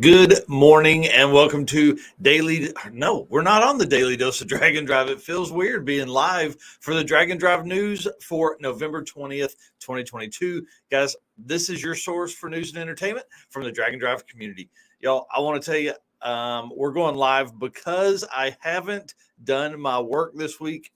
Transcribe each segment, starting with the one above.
Good morning and welcome to Daily. No, we're not on the Daily Dose of Drag and Drive. It feels weird being live for the Drag and Drive news for November 20th, 2022. Guys, this is your source for news and entertainment from the Drag and Drive community. Y'all, I want to tell you, we're going live because I haven't done my work this week.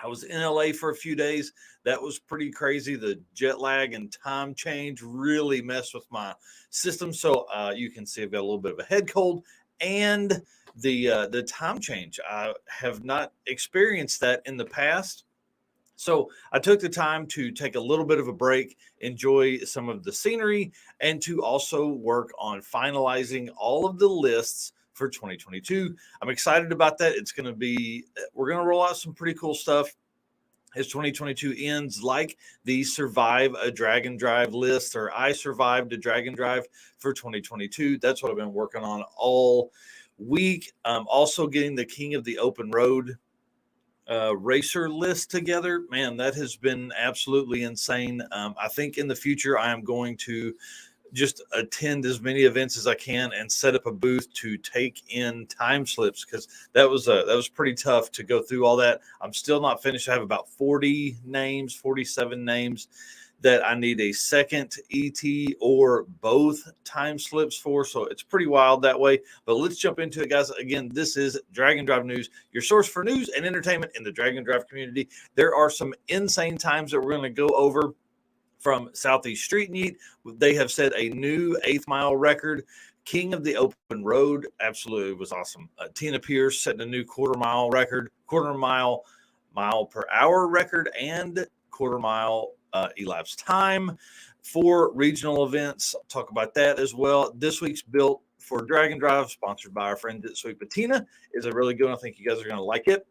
I was in LA for a few days. That was pretty crazy. The jet lag and time change really messed with my system. So you can see I've got a little bit of a head cold and the time change. I have not experienced that in the past. So I took the time to take a little bit of a break, enjoy some of the scenery, and to also work on finalizing all of the lists for 2022. I'm excited about that. We're going to roll out some pretty cool stuff as 2022 ends, like the Survive a Drag and Drive list, or I survived a drag and drive for 2022. That's what I've been working on all week. Also getting the King of the Open Road racer list together. Man, that has been absolutely insane. I think in the future I am going to just attend as many events as I can and set up a booth to take in time slips, because that was pretty tough to go through all that. I'm still not finished. I have about 47 names that I need a second ET or both time slips for. So it's pretty wild that way. But let's jump into it, guys. Again, this is Drag and Drive News, your source for news and entertainment in the Drag and Drive community. There are some insane times that we're going to go over from Southeast Street-N-Yeet. They have set a new 8th mile record. King of the Open Road absolutely was awesome. Tina Pierce setting a new quarter mile per hour record, and quarter mile elapsed time for regional events. I'll talk about that as well. This week's Built for Drag and Drive, sponsored by our friend at Sweet Patina, is a really good one. I think you guys are going to like it.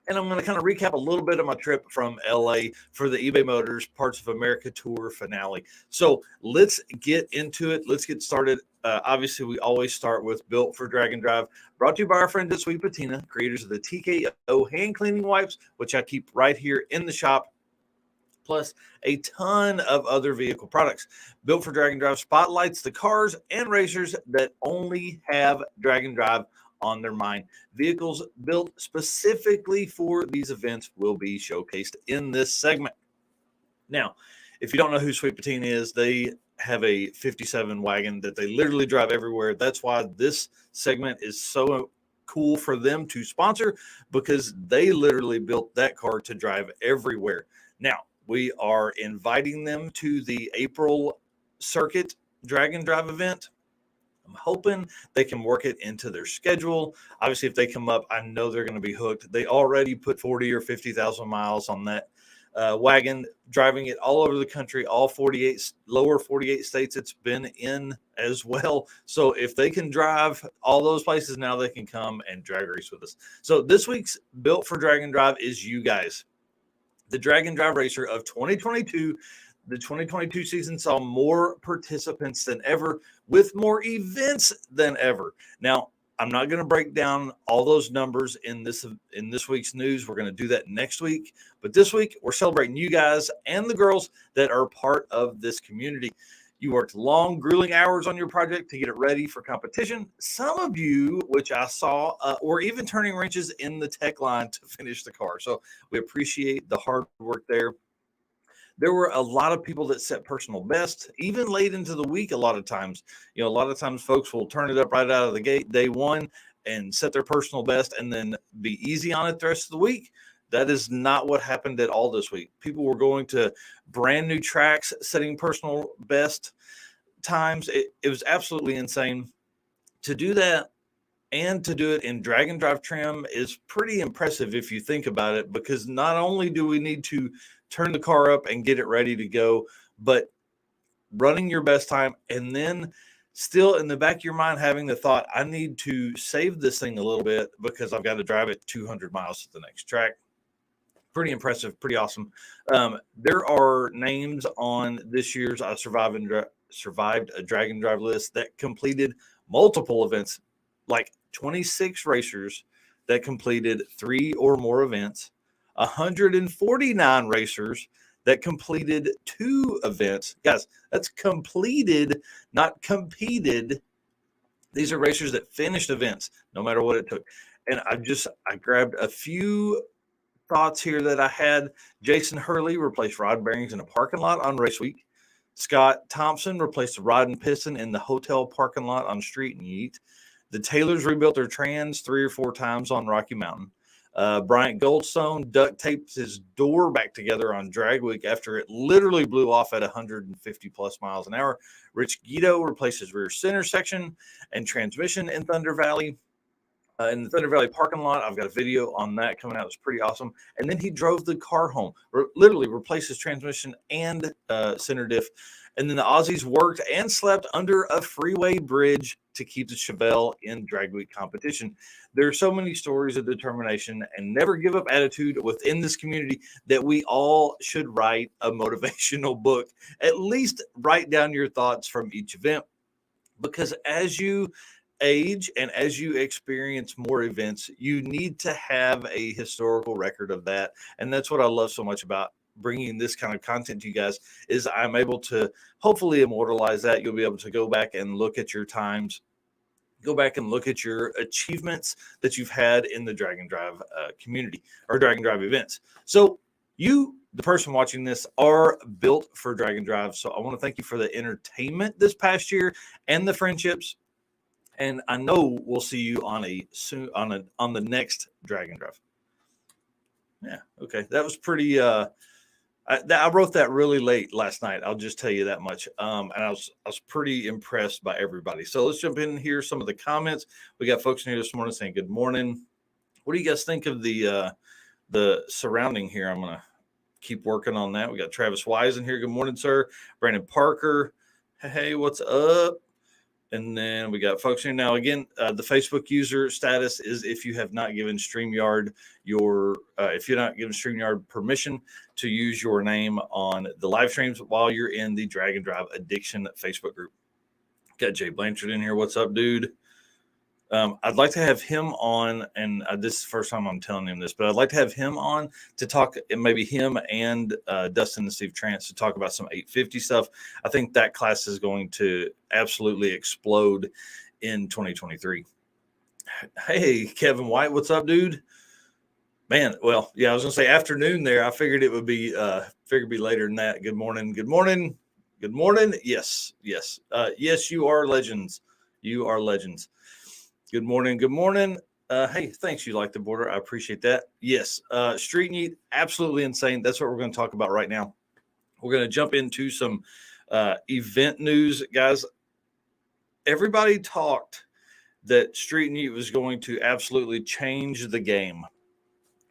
And I'm going to kind of recap a little bit of my trip from LA for the eBay Motors Parts of America Tour finale. So let's get into it. Let's get started. Obviously, we always start with Built for Drag and Drive, brought to you by our friend at Sweet Patina, creators of the TKO Hand Cleaning Wipes, which I keep right here in the shop, plus a ton of other vehicle products. Built for Drag and Drive spotlights the cars and racers that only have Drag and Drive on their mind. Vehicles built specifically for these events will be showcased in this segment. Now, if you don't know who Sweet Patina is, they have a 57 wagon that they literally drive everywhere. That's why this segment is so cool for them to sponsor, because they literally built that car to drive everywhere. Now, we are inviting them to the April Circuit Drag and Drive event. I'm hoping they can work it into their schedule. Obviously, if they come up, I know they're going to be hooked. They already put 40 or 50,000 miles on that wagon, driving it all over the country, all lower 48 states it's been in as well. So if they can drive all those places, now they can come and drag race with us. So this week's Built for Drag and Drive is you guys. The Drag and Drive Racer of 2022. The 2022 season saw more participants than ever, with more events than ever. Now, I'm not going to break down all those numbers in this week's news. We're going to do that next week. But this week, we're celebrating you guys and the girls that are part of this community. You worked long, grueling hours on your project to get it ready for competition. Some of you, which I saw, were even turning wrenches in the tech line to finish the car. So we appreciate the hard work there. There were a lot of people that set personal best, even late into the week. A lot of times folks will turn it up right out of the gate day one and set their personal best and then be easy on it the rest of the week. That is not what happened at all this week. People were going to brand new tracks, setting personal best times. It was absolutely insane. To do that and to do it in drag and drive trim is pretty impressive if you think about it, because not only do we need to turn the car up and get it ready to go, but running your best time, and then still in the back of your mind having the thought, I need to save this thing a little bit because I've got to drive it 200 miles to the next track. Pretty impressive, pretty awesome. There are names on this year's I Survived a Drag and Drive list that completed multiple events, like 26 racers that completed 3 or more events, 149 racers that completed 2 events. Guys, that's completed, not competed These are racers that finished events, no matter what it took. And I grabbed a few thoughts here that I had. Jason Hurley replaced rod bearings in a parking lot on race week. Scott Thompson replaced the rod and piston in the hotel parking lot on Street-N-Yeet. The Taylors rebuilt their trans 3 or 4 times on Rocky Mountain. Bryant Goldstone duct taped his door back together on drag week after it literally blew off at 150 plus miles an hour. Rich Guido replaced his rear center section and transmission in Thunder Valley. In the Thunder Valley parking lot, I've got a video on that coming out. It's pretty awesome. And then he drove the car home, literally replaced his transmission and center diff. And then the Aussies worked and slept under a freeway bridge to keep the Chevelle in drag week competition. There are so many stories of determination and never give up attitude within this community that we all should write a motivational book. At least write down your thoughts from each event, because as you age and as you experience more events, you need to have a historical record of that. And that's what I love so much about bringing this kind of content to you guys, is I'm able to hopefully immortalize that. You'll be able to go back and look at your times, go back and look at your achievements that you've had in the Drag and Drive community or Drag and Drive events. So you, the person watching this, are built for Drag and Drive. So I want to thank you for the entertainment this past year and the friendships. And I know we'll see you on the next Drag and Drive. Yeah, okay. That was pretty I wrote that really late last night. I'll just tell you that much. And I was pretty impressed by everybody. So let's jump in here. Some of the comments. We got folks in here this morning saying good morning. What do you guys think of the surrounding here? I'm gonna keep working on that. We got Travis Wise in here. Good morning, sir. Brandon Parker. Hey, what's up? And then we got folks here now. Again, the Facebook user status is if you have not given StreamYard permission to use your name on the live streams while you're in the Drag and Drive Addiction Facebook group. Got Jay Blanchard in here. What's up, dude? I'd like to have him on, and this is the first time I'm telling him this, but I'd like to have him on to talk, and maybe him and Dustin and Steve Trance to talk about some 850 stuff. I think that class is going to absolutely explode in 2023. Hey, Kevin White, what's up, dude? Man, well, yeah, I was going to say afternoon there. I figured it would be later than that. Good morning. Good morning. Good morning. Yes. Yes, you are legends. You are legends. Good morning. Good morning. Hey, thanks. You like the border. I appreciate that. Yes. Street-N-Yeet, absolutely insane. That's what we're going to talk about right now. We're going to jump into some event news, guys. Everybody talked that Street-N-Yeet was going to absolutely change the game.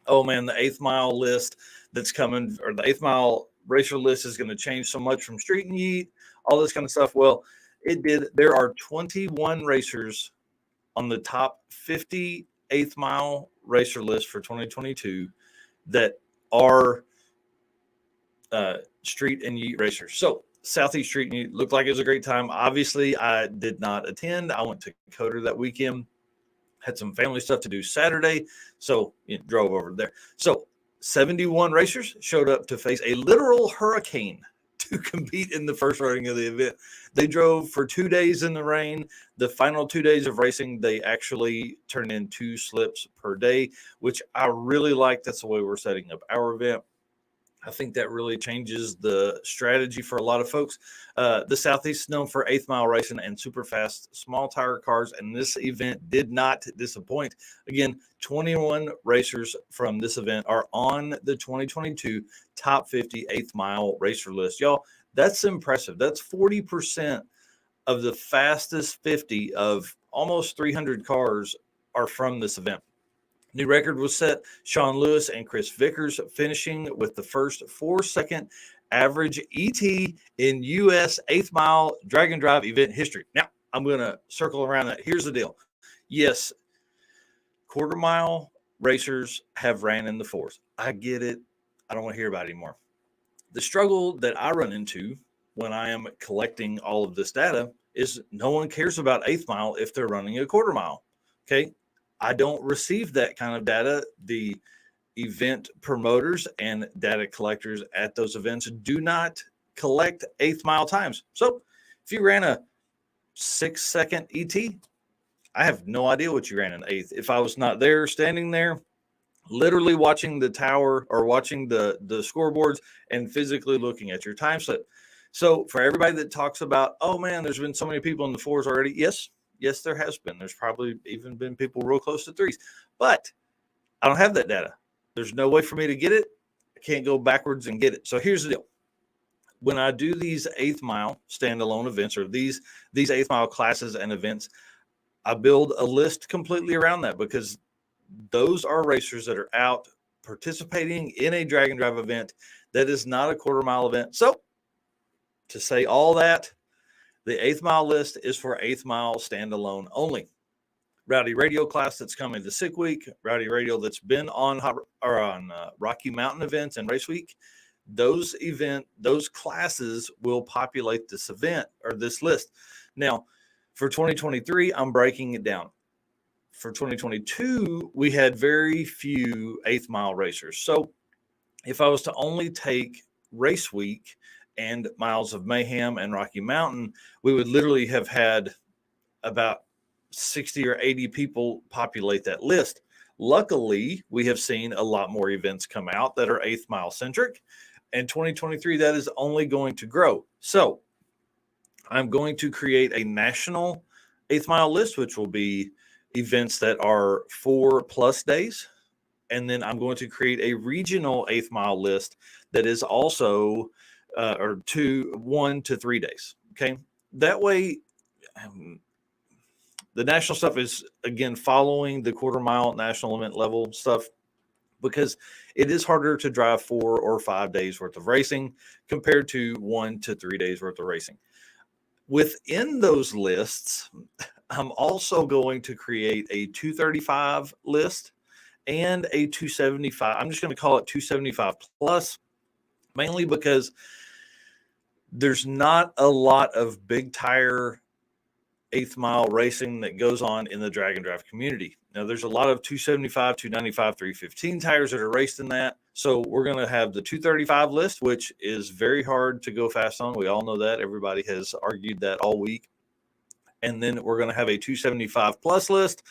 Oh man, the 8th mile list that's coming, or the 8th mile racer list, is going to change so much from Street-N-Yeet, all this kind of stuff. Well, it did. There are 21 racers on the top 50 8th mile racer list for 2022 that are Street-N-Yeet racers. So Southeast Street-N-Yeet looked like it was a great time. Obviously, I did not attend. I went to KOTOR that weekend, had some family stuff to do Saturday, so drove over there. So 71 racers showed up to face a literal hurricane to compete in the first running of the event. They drove for 2 days in the rain. The final 2 days of racing, they actually turned in 2 slips per day, which I really like. That's the way we're setting up our event. I think that really changes the strategy for a lot of folks. The Southeast is known for 8th mile racing and super fast small tire cars, and this event did not disappoint. Again, 21 racers from this event are on the 2022 top 50 8th mile racer list. Y'all, that's impressive. That's 40% of the fastest 50 of almost 300 cars are from this event. New record was set. Sean Lewis and Chris Vickers finishing with the first 4-second average ET in U.S. 8th mile drag and drive event history. Now, I'm going to circle around that. Here's the deal. Yes, quarter mile racers have ran in the 4s. I get it. I don't want to hear about it anymore. The struggle that I run into when I am collecting all of this data is no one cares about 8th mile if they're running a quarter mile. Okay. I don't receive that kind of data. The event promoters and data collectors at those events do not collect 8th mile times. So if you ran a 6-second ET, I have no idea what you ran in eighth. If I was not there, standing there, literally watching the tower or watching the scoreboards and physically looking at your time slip. So for everybody that talks about, oh man, there's been so many people in the fours already. Yes, there has been. There's probably even been people real close to threes, but I don't have that data. There's no way for me to get it. I can't go backwards and get it. So here's the deal. When I do these eighth mile standalone events or these eighth mile classes and events, I build a list completely around that because those are racers that are out participating in a drag and drive event that is not a quarter mile event. So to say all that, the eighth mile list is for eighth mile standalone only. Rowdy Radio class that's coming to Sick Week, Rowdy Radio that's been on Rocky Mountain events and Race Week. Those classes will populate this event or this list. Now, for 2023, I'm breaking it down. For 2022, we had very few eighth mile racers. So if I was to only take Race Week and Miles of Mayhem and Rocky Mountain, we would literally have had about 60 or 80 people populate that list. Luckily, we have seen a lot more events come out that are eighth mile centric. And 2023, that is only going to grow. So I'm going to create a national eighth mile list, which will be events that are 4+ days. And then I'm going to create a regional eighth mile list that is also 1 to 3 days. Okay. That way, the national stuff is, again, following the quarter mile national event level stuff because it is harder to drive 4 or 5 days worth of racing compared to 1 to 3 days worth of racing. Within those lists, I'm also going to create a 235 list and a 275. I'm just going to call it 275 plus, mainly because there's not a lot of big tire eighth mile racing that goes on in the drag and drive community. Now, there's a lot of 275, 295, 315 tires that are raced in that. So we're going to have the 235 list, which is very hard to go fast on. We all know that. Everybody has argued that all week. And then we're going to have a 275 plus list.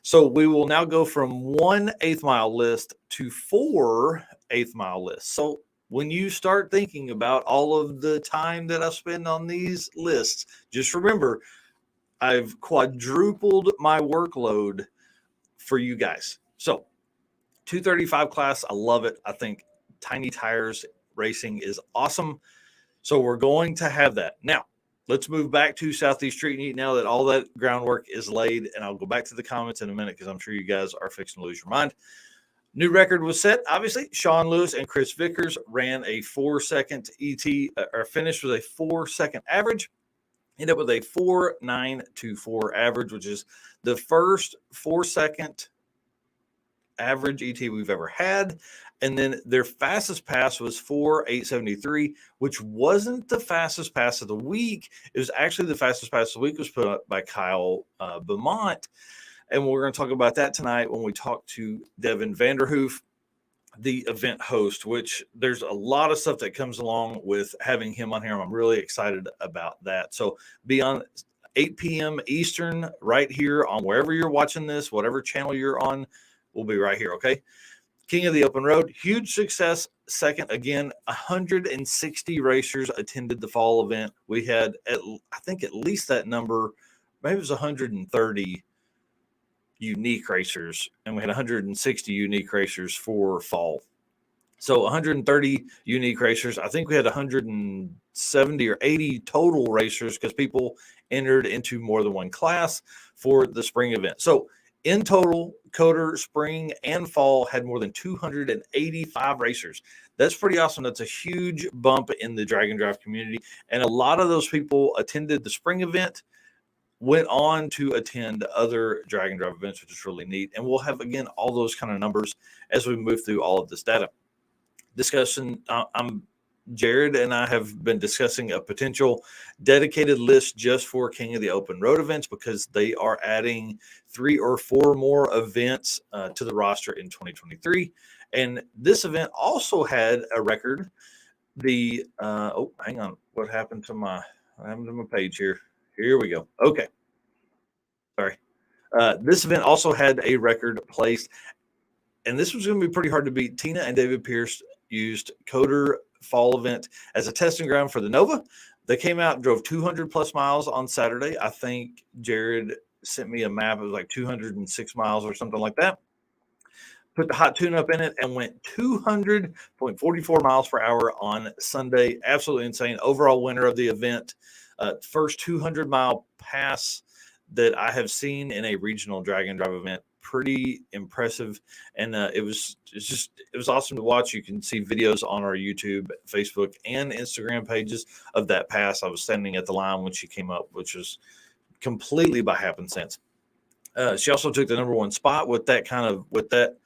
So we will now go from 1 eighth mile list to 4 eighth mile lists. So when you start thinking about all of the time that I spend on these lists, just remember, I've quadrupled my workload for you guys. So 235 class, I love it. I think tiny tires racing is awesome. So we're going to have that. Now, let's move back to Southeast Street-N-Yeet now that all that groundwork is laid. And I'll go back to the comments in a minute because I'm sure you guys are fixing to lose your mind. New record was set. Obviously, Sean Lewis and Chris Vickers ran a 4-second ET, or finished with a 4-second average. Ended up with a 4.924 average, which is the first 4-second average ET we've ever had. And then their fastest pass was 4.873, which wasn't the fastest pass of the week. It was actually the fastest pass of the week was put up by Kyle Beaumont. And we're going to talk about that tonight when we talk to Devin Vanderhoof, the event host, which there's a lot of stuff that comes along with having him on here. I'm really excited about that. So be on 8 p.m. Eastern right here on wherever you're watching this, whatever channel you're on, we'll be right here. Okay. King of the Open Road, huge success. Second, again, 160 racers attended the fall event. We had, I think, at least that number, maybe it was 130 unique racers, and we had 160 unique racers for fall. So 130 unique racers. I think we had 170 or 80 total racers because people entered into more than one class for the spring event. So in total, KOTOR spring and fall had more than 285 racers. That's pretty awesome. That's a huge bump in the drag and drive community. And a lot of those people attended the spring event, went on to attend other drag and drive events, which is really neat. And we'll have, again, all those kind of numbers as we move through all of this data. Discussion, Jared and I have been discussing a potential dedicated list just for King of the Open Road events because they are adding 3 or 4 more events to the roster in 2023. And this event also had a record. Hang on. What happened to my page here? Here we go. Okay. Sorry. This event also had a record placed, and this was going to be pretty hard to beat. Tina and David Pierce used KOTOR fall event as a testing ground for the Nova. They came out and drove 200 plus miles on Saturday. I think Jared sent me a map. It was like 206 miles or something like that. Put the hot tune up in it and went 200.44 miles per hour on Sunday. Absolutely insane. Overall winner of the event. First 200-mile pass that I have seen in a regional drag and drive event. Pretty impressive, and it was awesome to watch. You can see videos on our YouTube, Facebook, and Instagram pages of that pass. I was standing at the line when she came up, which was completely by happenstance. She also took the number one spot with that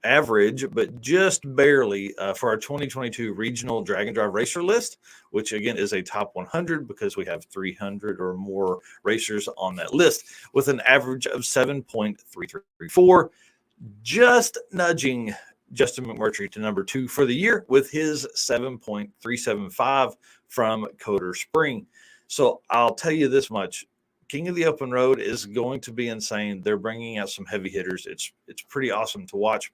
average, but just barely for our 2022 regional drag and drive racer list, which again is a top 100 because we have 300 or more racers on that list with an average of 7.334, just nudging Justin McMurtry to number 2 for the year with his 7.375 from KOTOR Spring. So I'll tell you this much. King of the Open Road is going to be insane. They're bringing out some heavy hitters. It's pretty awesome to watch.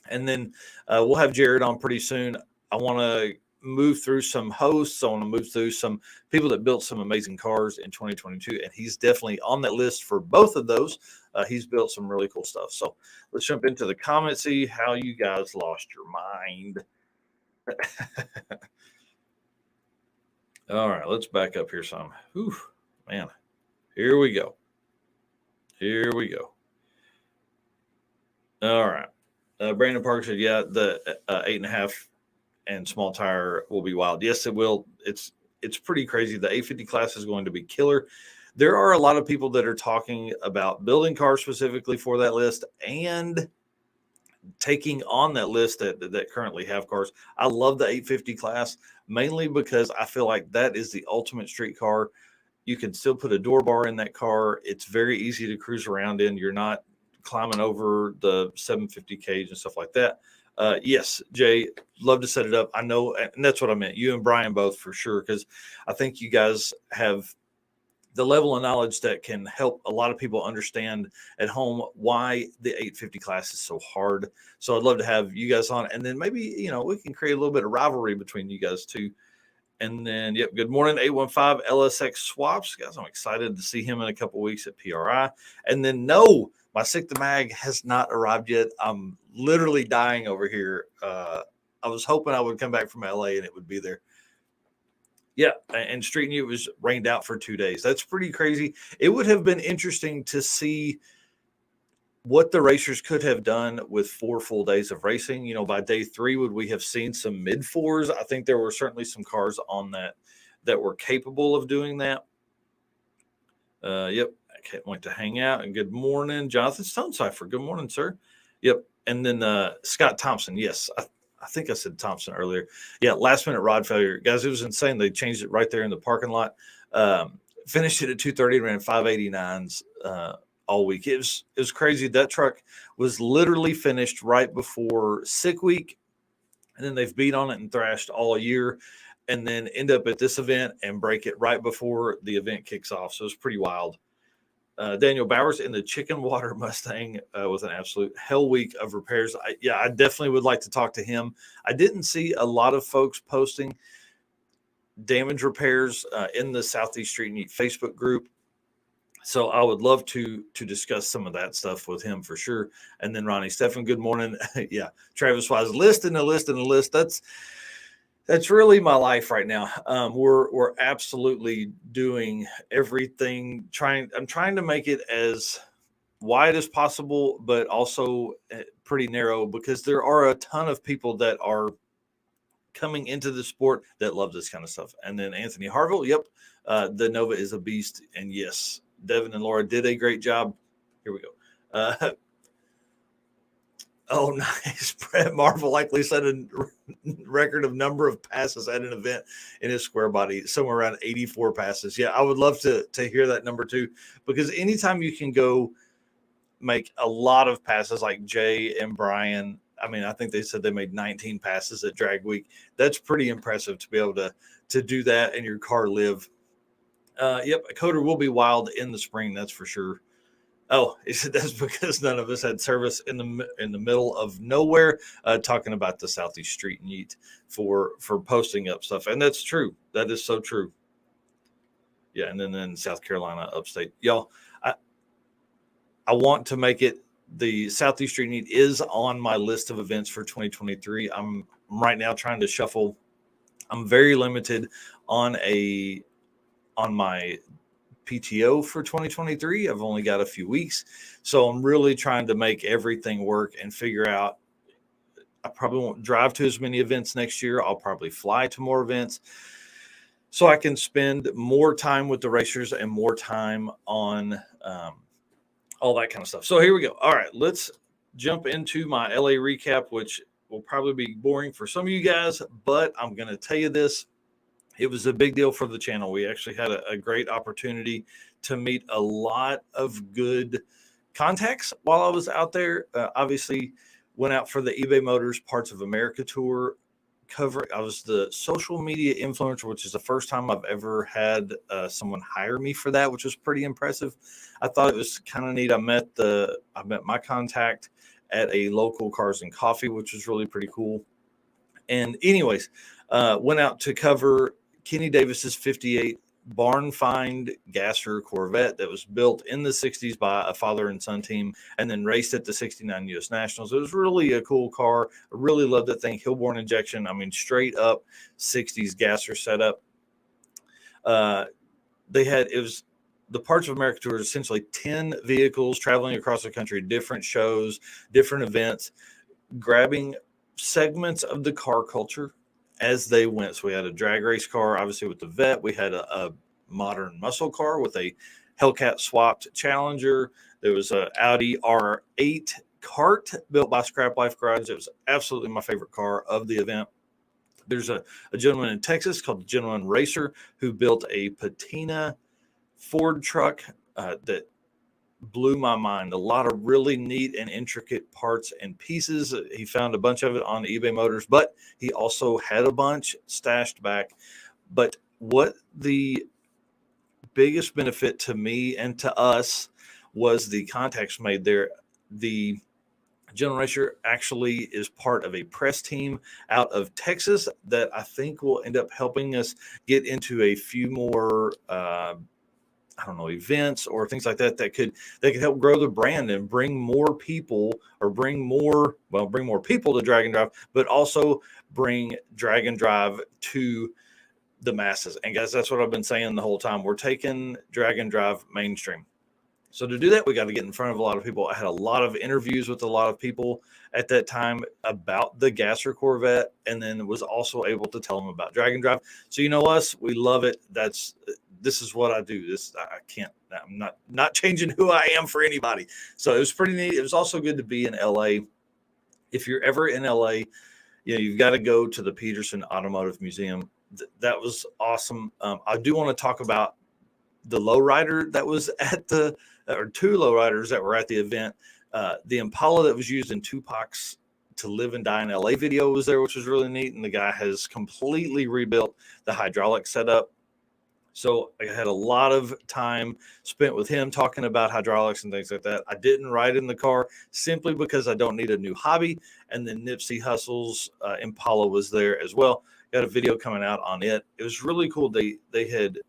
And then we'll have Jared on pretty soon. I want to move through some hosts. I want to move through some people that built some amazing cars in 2022. And he's definitely on that list for both of those. He's built some really cool stuff. So let's jump into the comments, see how you guys lost your mind. All right, let's back up here some. Whew, man, here we go. All right. Brandon Park said, yeah, the 8.5 and small tire will be wild. Yes, it will. It's pretty crazy. The 850 class is going to be killer. There are a lot of people that are talking about building cars specifically for that list and taking on that list that currently have cars. I love the 850 class mainly because I feel like that is the ultimate street car. You can still put a door bar in that car. It's very easy to cruise around in. You're not climbing over the 750 cage and stuff like that. Yes, Jay, love to set it up. I know, and that's what I meant. You and Brian both for sure, because I think you guys have the level of knowledge that can help a lot of people understand at home why the 850 class is so hard. So I'd love to have you guys on, and then maybe we can create a little bit of rivalry between you guys too. And then, yep, good morning, 815 LSX Swaps. Guys, I'm excited to see him in a couple weeks at PRI. And then, no, my Sick the Mag has not arrived yet. I'm literally dying over here. I was hoping I would come back from LA and it would be there. Yeah, and Street-N-Yeet was rained out for 2 days. That's pretty crazy. It would have been interesting to see what the racers could have done with 4 full days of racing. By day 3, would we have seen some mid-4s? I think there were certainly some cars on that were capable of doing that. Yep, I can't wait to hang out. And good morning, Jonathan Stonecipher. Good morning, sir. Yep, and then Scott Thompson. Yes, I think I said Thompson earlier. Yeah, last-minute rod failure. Guys, it was insane. They changed it right there in the parking lot. Finished it at 2:30, ran 589s. All week. It was crazy. That truck was literally finished right before sick week, and then they've beat on it and thrashed all year, and then end up at this event and break it right before the event kicks off. So it's pretty wild. Daniel Bowers in the Chicken Water Mustang with an absolute hell week of repairs. I definitely would like to talk to him. I didn't see a lot of folks posting damage repairs in the Southeast Street-N-Yeet Facebook group. So I would love to discuss some of that stuff with him for sure. And then Ronnie Stephan, good morning. Yeah, Travis Wise, list and a list and a list. That's really my life right now. We're absolutely doing everything. I'm trying to make it as wide as possible, but also pretty narrow because there are a ton of people that are coming into the sport that love this kind of stuff. And then Anthony Harville, yep, the Nova is a beast, and yes. Devin and Laura did a great job. Here we go. Oh, nice. Brett Marvel likely set a record of number of passes at an event in his square body, somewhere around 84 passes. Yeah, I would love to hear that number too, because anytime you can go make a lot of passes like Jay and Brian, I mean, I think they said they made 19 passes at Drag Week. That's pretty impressive to be able to do that and your car live. Yep, KOTOR will be wild in the spring, that's for sure. Oh, he said that's because none of us had service in the middle of nowhere. Talking about the Southeast Street-N-Yeet for posting up stuff, and that's true. That is so true. Yeah, and then in South Carolina, upstate, y'all. I I want to make it. The Southeast Street-N-Yeet is on my list of events for 2023. I'm right now trying to shuffle. I'm very limited on my PTO for 2023. I've only got a few weeks. So I'm really trying to make everything work and figure out. I probably won't drive to as many events next year. I'll probably fly to more events so I can spend more time with the racers and more time on all that kind of stuff. So here we go. All right, let's jump into my LA recap, which will probably be boring for some of you guys, but I'm going to tell you this. It was a big deal for the channel. We actually had a great opportunity to meet a lot of good contacts while I was out there. Obviously, went out for the eBay Motors Parts of America tour cover. I was the social media influencer, which is the first time I've ever had someone hire me for that, which was pretty impressive. I thought it was kind of neat. I met my contact at a local Cars and Coffee, which was really pretty cool. And anyways, went out to cover Kenny Davis's 58 barn find gasser Corvette that was built in the 60s by a father and son team and then raced at the 69 US Nationals. It was really a cool car. I really loved that thing. Hillborn injection. I mean, straight up 60s gasser setup. It was the Parts of America tour is essentially 10 vehicles traveling across the country, different shows, different events, grabbing segments of the car culture as they went. So we had a drag race car, obviously with the Vet. We had a modern muscle car with a Hellcat swapped Challenger. There was an Audi R8 cart built by Scrap Life Garage. It was absolutely my favorite car of the event. There's a gentleman in Texas called the Gentleman Racer who built a Patina Ford truck that blew my mind. A lot of really neat and intricate parts and pieces. He found a bunch of it on eBay Motors, but he also had a bunch stashed back. But what the biggest benefit to me and to us was the contacts made there. The General Racer actually is part of a press team out of Texas that I think will end up helping us get into a few more events or things like that that could help grow the brand and bring more people people to Drag and Drive, but also bring Drag and Drive to the masses. And guys, that's what I've been saying the whole time. We're taking Drag and Drive mainstream. So to do that, we got to get in front of a lot of people. I had a lot of interviews with a lot of people at that time about the Gasser Corvette, and then was also able to tell them about Drag and Drive. So you know us, we love it. This is what I do. I'm not changing who I am for anybody. So it was pretty neat. It was also good to be in LA. If you're ever in LA, you've got to go to the Peterson Automotive Museum. That was awesome. I do want to talk about the lowrider that was or two lowriders that were at the event. The Impala that was used in Tupac's To Live and Die in LA video was there, which was really neat. And the guy has completely rebuilt the hydraulic setup. So I had a lot of time spent with him talking about hydraulics and things like that. I didn't ride in the car simply because I don't need a new hobby. And then Nipsey Hussle's Impala was there as well. Got a video coming out on it. It was really cool. They had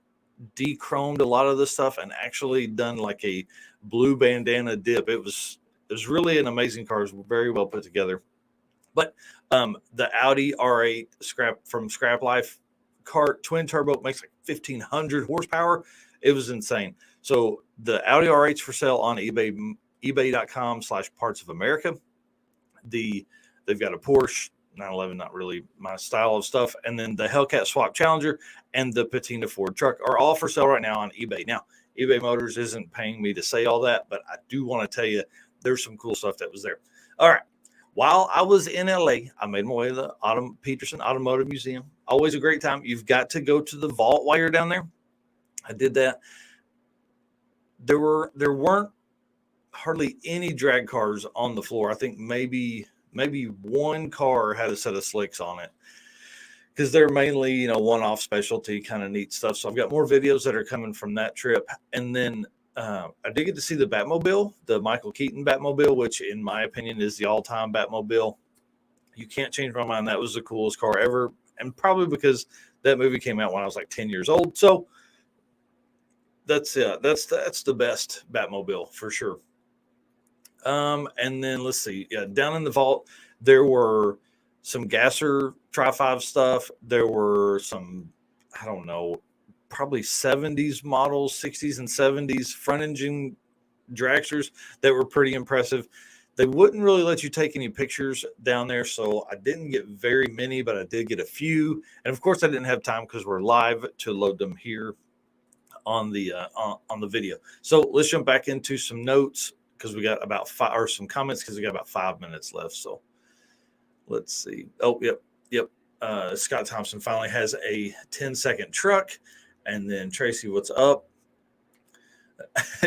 de-chromed a lot of the stuff and actually done like a blue bandana dip. It was really an amazing car. It was very well put together. But the Audi R8 from Scrap Life cart twin turbo makes like 1,500 horsepower. It was insane. So the Audi R8's for sale on eBay, ebay.com/Parts of America. They've got a Porsche 911, not really my style of stuff. And then the Hellcat swap Challenger and the Patina Ford truck are all for sale right now on eBay. Now, eBay Motors isn't paying me to say all that, but I do want to tell you there's some cool stuff that was there. All right. While I was in LA, I made my way to the Peterson Automotive Museum. Always a great time. You've got to go to the vault while you're down there. I did that. There weren't hardly any drag cars on the floor. I think maybe one car had a set of slicks on it because they're mainly, one-off specialty kind of neat stuff. So I've got more videos that are coming from that trip. And then I did get to see the Batmobile, the Michael Keaton Batmobile, which in my opinion is the all-time Batmobile. You can't change my mind. That was the coolest car ever. And probably because that movie came out when I was like 10 years old. So that's the best Batmobile for sure. And then let's see. Yeah, down in the vault, there were some Gasser Tri-5 stuff. There were some, I don't know, probably 70s models, 60s and 70s front engine dragsters that were pretty impressive. They wouldn't really let you take any pictures down there, so I didn't get very many, but I did get a few. And of course, I didn't have time because we're live to load them here on the video. So let's jump back into some notes because we got about five, or some comments because we got about 5 minutes left. So let's see. Oh, yep. Scott Thompson finally has a 10-second truck. And then Tracy, what's up?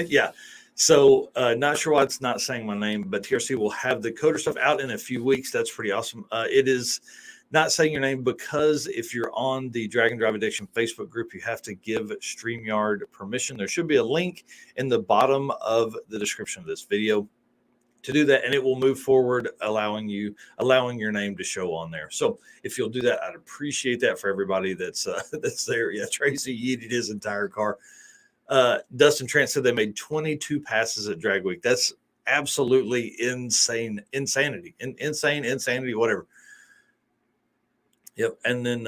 Yeah. So not sure why it's not saying my name, but TRC will have the KOTOR stuff out in a few weeks. That's pretty awesome. It is not saying your name because if you're on the Drag and Drive Addiction Facebook group, you have to give StreamYard permission. There should be a link in the bottom of the description of this video to do that, and it will move forward, allowing your name to show on there. So if you'll do that, I'd appreciate that for everybody that's there. Yeah, Tracy yeeted his entire car. Dustin Trent said they made 22 passes at Drag Week. That's absolutely insanity, whatever. Yep. And then,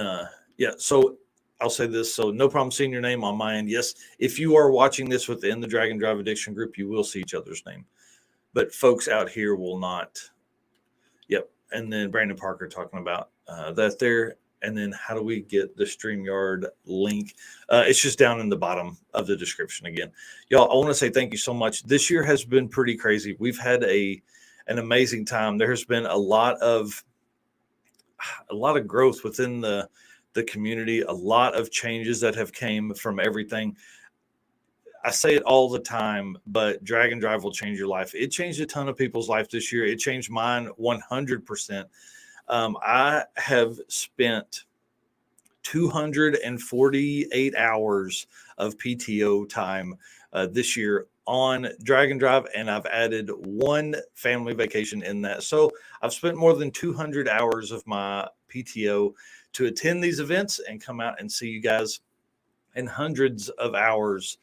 so I'll say this. So no problem seeing your name on my end. Yes. If you are watching this within the Drag and Drive Addiction group, you will see each other's name, but folks out here will not. Yep. And then Brandon Parker talking about that there. And then how do we get the StreamYard link? It's just down in the bottom of the description again. Y'all, I want to say thank you so much. This year has been pretty crazy. We've had an amazing time. There has been a lot of growth within the community, a lot of changes that have came from everything. I say it all the time, but Drag and Drive will change your life. It changed a ton of people's life this year. It changed mine 100%. I have spent 248 hours of PTO time this year on Drag and Drive, and I've added one family vacation in that. So I've spent more than 200 hours of my PTO to attend these events and come out and see you guys, and hundreds of hours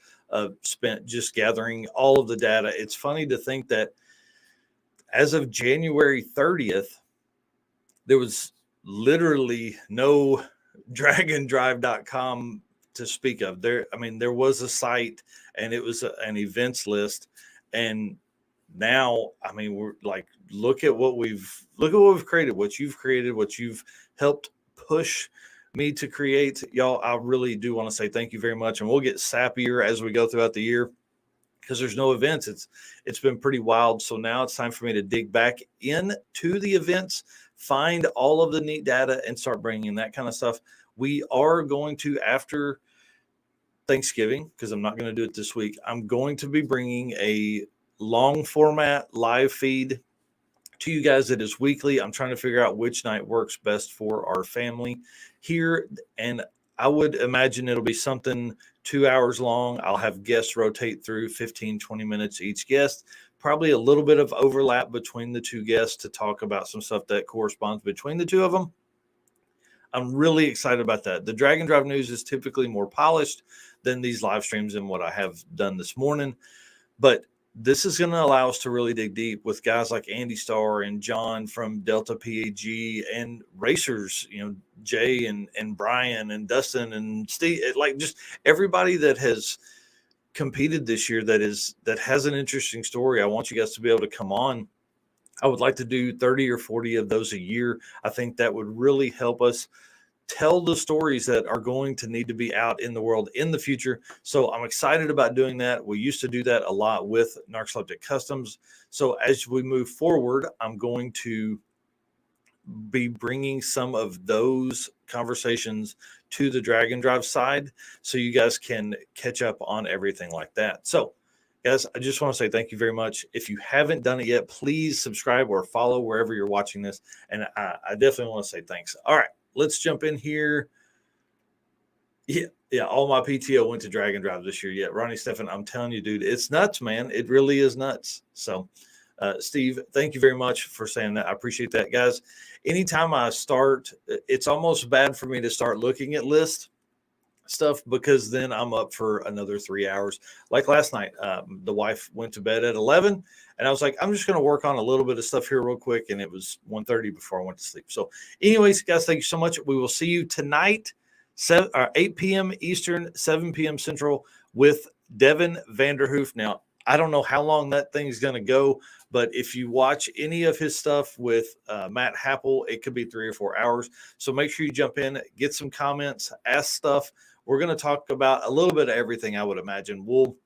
spent just gathering all of the data. It's funny to think that as of January 30th, there was literally no dragonDrive.com to speak of. There was a site and it was an events list. And now, we're like, look at what we've created, what you've helped push me to create. Y'all, I really do want to say thank you very much. And we'll get sappier as we go throughout the year because there's no events. It's been pretty wild. So now it's time for me to dig back into the events, find all of the neat data, and start bringing in that kind of stuff. We are going to, after Thanksgiving, because I'm not going to do it this week, I'm going to be bringing a long format live feed to you guys that is weekly. I'm trying to figure out which night works best for our family here. And I would imagine it'll be something 2 hours long. I'll have guests rotate through 15, 20 minutes each guest. Probably a little bit of overlap between the two guests to talk about some stuff that corresponds between the two of them. I'm really excited about that. The Drag and Drive news is typically more polished than these live streams and what I have done this morning. But this is going to allow us to really dig deep with guys like Andy Starr and John from Delta PAG and racers, Jay and Brian and Dustin and Steve, like just everybody that has competed this year that has an interesting story. I want you guys to be able to come on. I would like to do 30 or 40 of those a year. I think that would really help us tell the stories that are going to need to be out in the world in the future. So I'm excited about doing that. We used to do that a lot with Narcoleptic Customs. So as we move forward, I'm going to be bringing some of those conversations to the Drag and Drive side so you guys can catch up on everything like that. So guys, I just want to say thank you very much. If you haven't done it yet, please subscribe or follow wherever you're watching this. And I definitely want to say thanks. All right, let's jump in here. Yeah, Yeah, all my PTO went to drag and drive this year. Yeah, Ronnie Stephan, I'm telling you, dude, it's nuts, man. It really is nuts. So, Steve, thank you very much for saying that. I appreciate that, guys. Anytime I start, it's almost bad for me to start looking at list stuff because then I'm up for another 3 hours. Like last night, the wife went to bed at 11, and I was like, I'm just going to work on a little bit of stuff here real quick, and it was 1:30 before I went to sleep. So, anyways, guys, thank you so much. We will see you tonight, 8 p.m. Eastern, 7 p.m. Central, with Devin Vanderhoof. Now, I don't know how long that thing's going to go, but if you watch any of his stuff with Matt Happel, it could be 3 or 4 hours. So make sure you jump in, get some comments, ask stuff. We're going to talk about a little bit of everything, I would imagine. We'll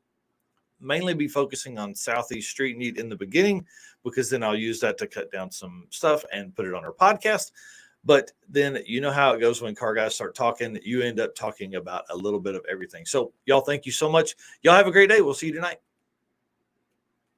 mainly be focusing on Southeast Street-N-Yeet in the beginning, because then I'll use that to cut down some stuff and put it on our podcast. But then you know how it goes when car guys start talking. You end up talking about a little bit of everything. So y'all, thank you so much. Y'all have a great day. We'll see you tonight.